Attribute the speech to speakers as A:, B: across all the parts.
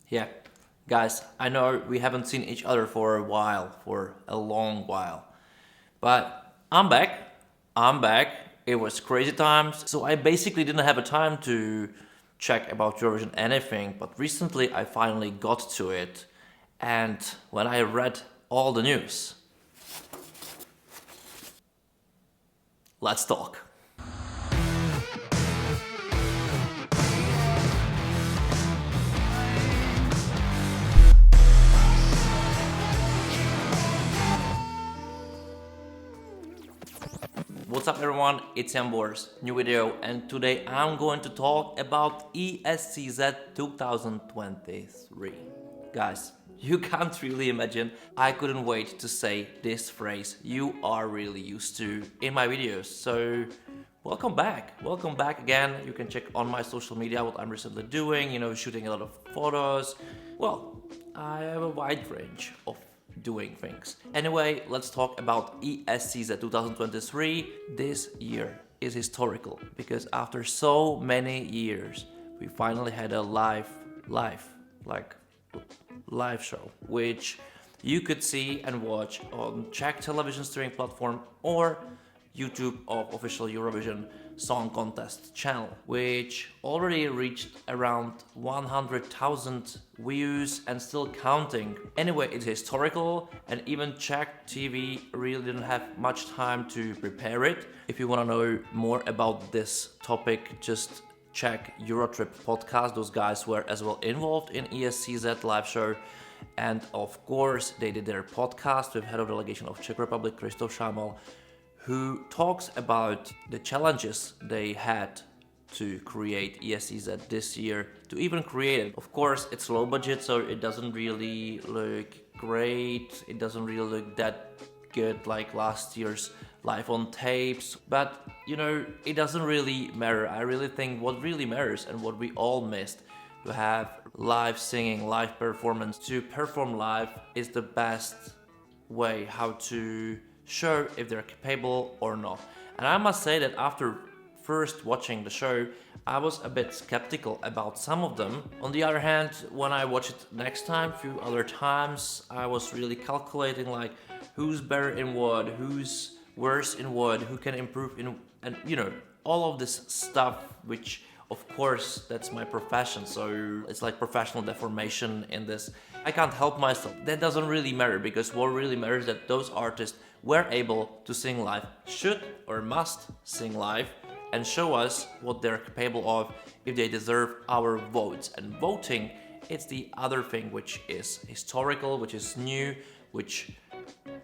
A: Yeah, guys, I know we haven't seen each other for a while, for a long while. But I'm back. I'm back. It was crazy times, so I basically didn't have a time to check about Eurovision anything, but recently I finally got to it. And when I read all the news, let's talk. What's up everyone, it's Boris, new video, and today I'm going to talk about ESCZ 2023. Guys, you can't really imagine, I couldn't wait to say this phrase you are really used to in my videos, so welcome back again. You can check on my social media what I'm recently doing, shooting a lot of photos. Well, I have a wide range of doing things. Anyway, let's talk about ESCZ 2023. This year is historical because after so many years, we finally had a live show, which you could see and watch on Czech television streaming platform or YouTube of official Eurovision Song Contest channel, which already reached around 100,000 views and still counting. Anyway, it's historical, and even Czech TV really didn't have much time to prepare it. If you want to know more about this topic, just check Eurotrip podcast. Those guys were as well involved in ESCZ live show. And of course, they did their podcast with head of delegation of Czech Republic, Christoph Schamal, who talks about the challenges they had to create ESCZ this year, to even create it. Of course, it's low budget, so it doesn't really look great. It doesn't really look that good like last year's live on tapes. But, it doesn't really matter. I really think what really matters and what we all missed, to have live singing, live performance, to perform live is the best way how to show if they're capable or not. And I must say that after first watching the show, I was a bit skeptical about some of them. On the other hand, when I watch it next time, few other times, I was really calculating like who's better in what, who's worse in what, who can improve in, and all of this stuff, which of course that's my profession, so it's like professional deformation in this. I can't help myself. That doesn't really matter, because what really matters is that those artists were able to sing live, should or must sing live, and show us what they're capable of, if they deserve our votes. And voting, it's the other thing which is historical, which is new, which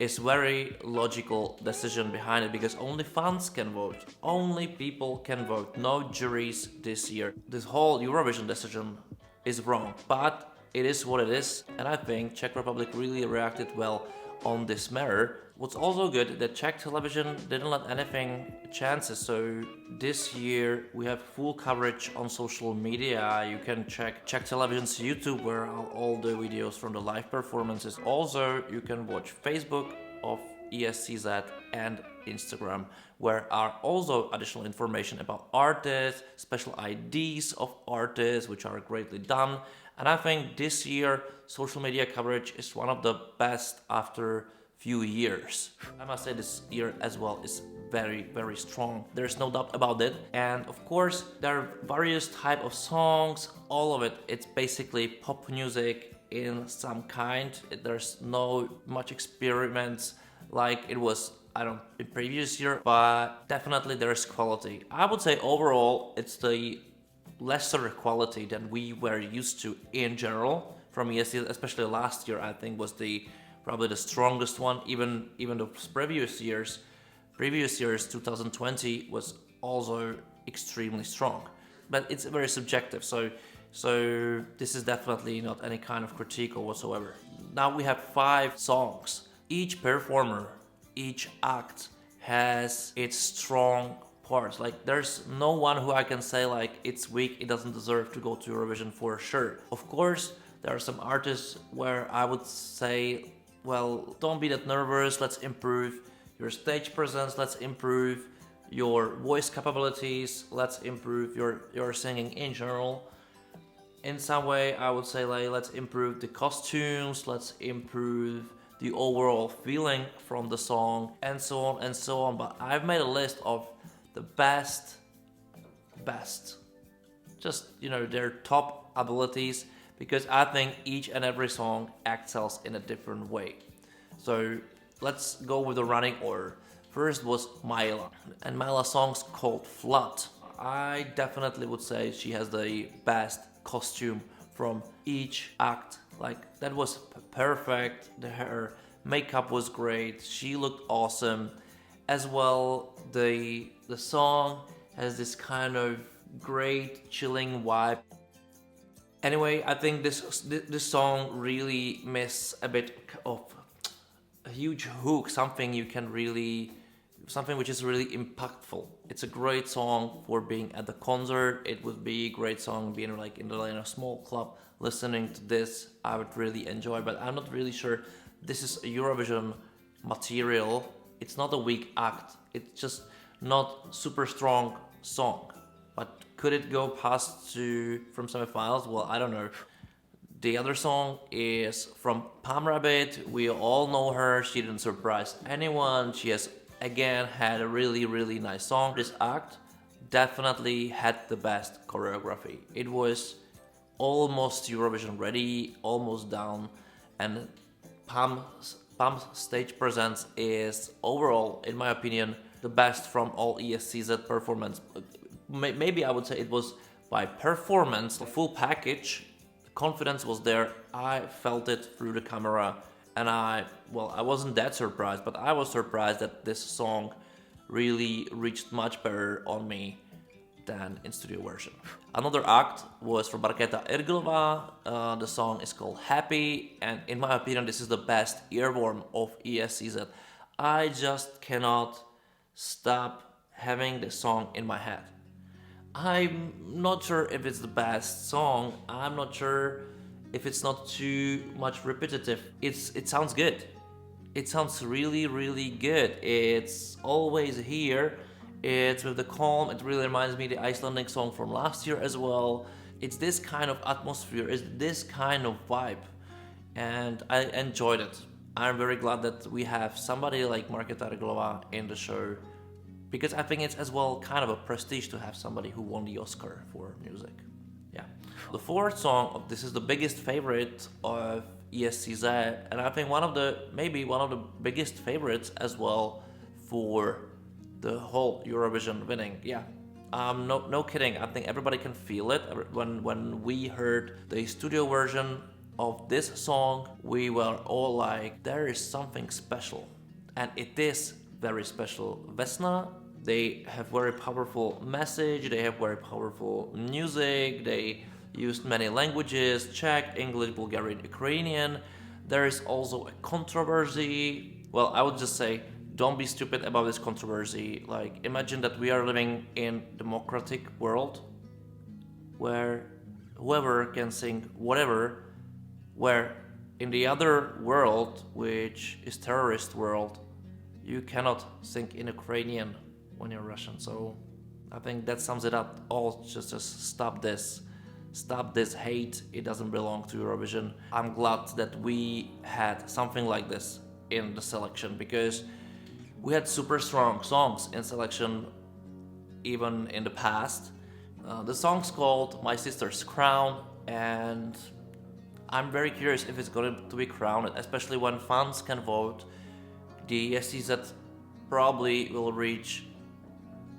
A: is very logical decision behind it, because only fans can vote, only people can vote, no juries this year. This whole Eurovision decision is wrong, but it is what it is, and I think Czech Republic really reacted well on this matter. What's also good that Czech television didn't let anything chances, so this year we have full coverage on social media. You can check Czech television's YouTube where are all the videos from the live performances. Also, you can watch Facebook of ESCZ and Instagram, where are also additional information about artists, special IDs of artists, which are greatly done. And I think this year social media coverage is one of the best after few years. I must say this year as well is very, very strong. There's no doubt about it. And of course, there are various type of songs, all of it. It's basically pop music in some kind. There's no much experiments like it was, in previous year, but definitely there's quality. I would say overall, it's the lesser quality than we were used to in general from ESC, especially last year. I think was probably the strongest one. Even the previous years 2020 was also extremely strong, but it's very subjective, so this is definitely not any kind of critique or whatsoever. Now we have 5 songs. Each performer, each act has its strong parts. Like there's no one who I can say like it's weak, it doesn't deserve to go to Eurovision for sure. Of course, there are some artists where I would say, well, don't be that nervous, let's improve your stage presence, let's improve your voice capabilities, let's improve your singing in general. in some way, I would say like let's improve the costumes, let's improve the overall feeling from the song, and so on and so on. But I've made a list of the best, just, you know, their top abilities, because I think each and every song excels in a different way. So let's go with the running order. First was Maella, and Maella's song's called Flood. I definitely would say she has the best costume from each act. Like, that was perfect. Her makeup was great. She looked awesome. As well, the song has this kind of great chilling vibe. Anyway, I think this song really missed a bit of a huge hook, something which is really impactful. It's a great song for being at the concert. It would be a great song being like in a small club listening to this. I would really enjoy, but I'm not really sure this is a Eurovision material. It's not a weak act. It's just not super strong song. But could it go past from semifinals? Well, I don't know. The other song is from Pam Rabbit. We all know her. She didn't surprise anyone. She has again had a really nice song. This act definitely had the best choreography. It was almost Eurovision ready, almost down, and Pam's stage presence is overall, in my opinion, the best from all ESCZ performance. Maybe I would say it was by performance, the full package. The confidence was there. I felt it through the camera, and I wasn't that surprised, but I was surprised that this song really reached much better on me than in studio version. Another act was from Marketa Irglova. The song is called Happy, and in my opinion, this is the best earworm of ESCZ. I just cannot stop having this song in my head. I'm not sure if it's the best song. I'm not sure if it's not too much repetitive. It sounds good. It sounds really good. It's always here. It's with the calm. It really reminds me of the Icelandic song from last year as well. It's this kind of atmosphere. It's this kind of vibe, and I enjoyed it. I'm very glad that we have somebody like Marketa Irglova in the show, because I think it's as well kind of a prestige to have somebody who won the Oscar for music. Yeah. The fourth song, this is the biggest favorite of ESCZ, and I think maybe one of the biggest favorites as well for the whole Eurovision winning. Yeah. No kidding. I think everybody can feel it. When we heard the studio version of this song, we were all like, there is something special. And it is very special. Vesna, they have very powerful message, they have very powerful music, they used many languages, Czech, English, Bulgarian, Ukrainian. There is also a controversy. Well, I would just say, don't be stupid about this controversy. Like, imagine that we are living in a democratic world where whoever can sing whatever, where in the other world, which is terrorist world, you cannot sing in Ukrainian when you're Russian. So I think that sums it up all. Just stop this. Stop this hate. It doesn't belong to Eurovision. I'm glad that we had something like this in the selection, because we had super strong songs in selection even in the past. The song's called My Sister's Crown, and I'm very curious if it's going to be crowned, especially when fans can vote. The ESCZ probably will reach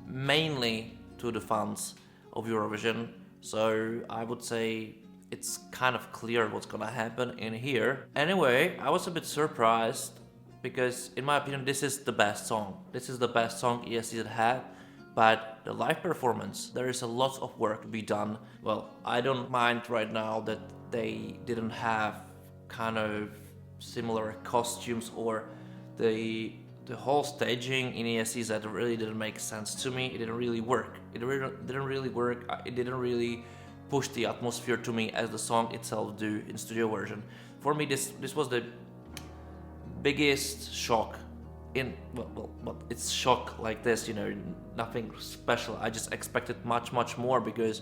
A: mainly to the fans of Eurovision, so I would say it's kind of clear what's gonna happen in here. Anyway, I was a bit surprised, because in my opinion this is the best song. This is the best song ESCZ had, but the live performance, there is a lot of work to be done. Well, I don't mind right now that they didn't have kind of similar costumes, or the whole staging in ESCZ really didn't make sense to me. It didn't really work. It didn't really work. It didn't really push the atmosphere to me as the song itself do in studio version. For me, this was the biggest shock in, well, it's shock like this, you know, nothing special. I just expected much more, because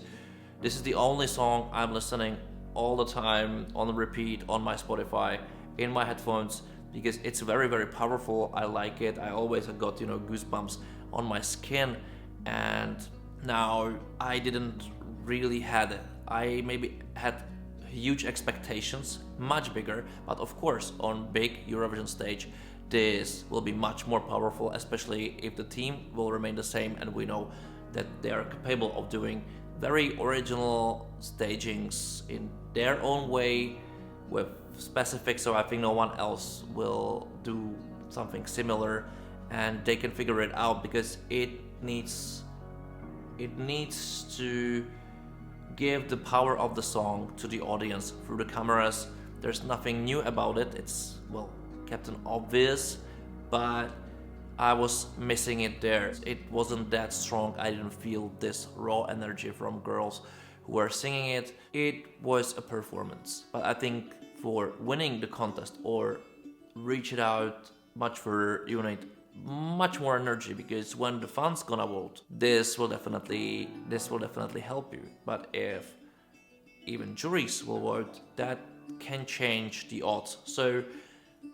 A: This is the only song I'm listening all the time on repeat on my Spotify in my headphones because it's very, very powerful. I like it. I always got, you know, goosebumps on my skin, and now I didn't really had it. I maybe had huge expectations, much bigger, but of course on big Eurovision stage this will be much more powerful, especially if the team will remain the same and we know that they are capable of doing very original stagings in their own way with specifics, so I think no one else will do something similar, and they can figure it out because it needs to give the power of the song to the audience through the cameras. There's nothing new about it. It's, well, Captain Obvious, but I was missing it there. It wasn't that strong. I didn't feel this raw energy from girls who were singing it. It was a performance, but I think for winning the contest or reach it out much further, you need much more energy, because when the fans gonna vote, this will definitely help you. But if even juries will vote, that can change the odds. So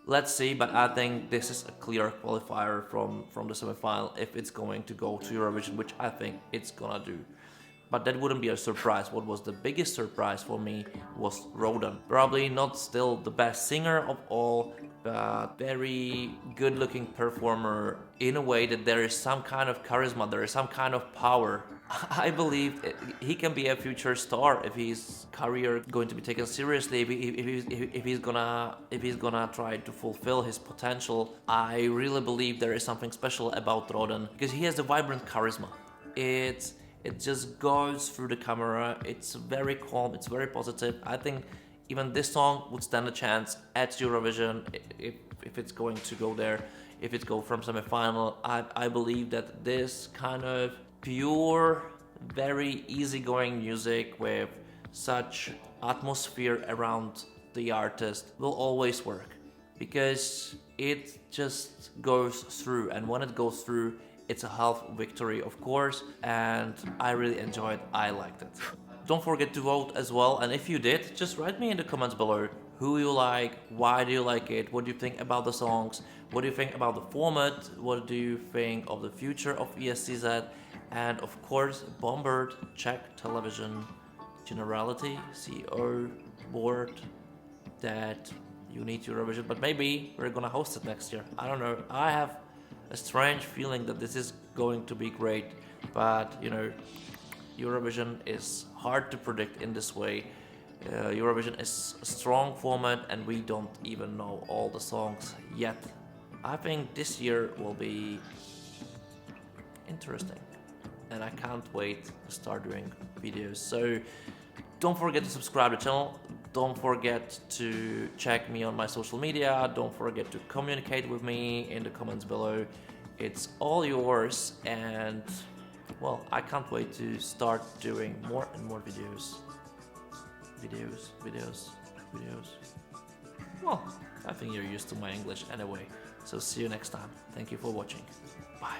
A: let's see, but I think this is a clear qualifier from the semi-final if it's going to go to Eurovision, which I think it's gonna do. But that wouldn't be a surprise. What was the biggest surprise for me was Rodan. Probably not still the best singer of all, but very good-looking performer in a way that there is some kind of charisma, there is some kind of power. I believe he can be a future star if his career going to be taken seriously, if he's gonna try to fulfill his potential. I really believe there is something special about Rodan because he has a vibrant charisma. It just goes through the camera. It's very calm, it's very positive. I think even this song would stand a chance at Eurovision if it's going to go there, if it goes from semi-final. I believe that this kind of pure, very easygoing music with such atmosphere around the artist will always work, because it just goes through, and when it goes through, it's a half victory, of course, and I really enjoyed it. I liked it. Don't forget to vote as well, and if you did, just write me in the comments below who you like, why do you like it, what do you think about the songs, what do you think about the format, what do you think of the future of ESCZ, and of course, bombard Czech television generality, CEO board, that you need Eurovision, but maybe we're gonna host it next year. I don't know. I have a strange feeling that this is going to be great, but you know, Eurovision is hard to predict in this way. Eurovision is a strong format and we don't even know all the songs yet. I think this year will be interesting and I can't wait to start doing videos. So don't forget to subscribe to the channel. Don't forget to check me on my social media. Don't forget to communicate with me in the comments below. It's all yours, and well, I can't wait to start doing more and more videos. Well, I think you're used to my English anyway. So see you next time. Thank you for watching. Bye.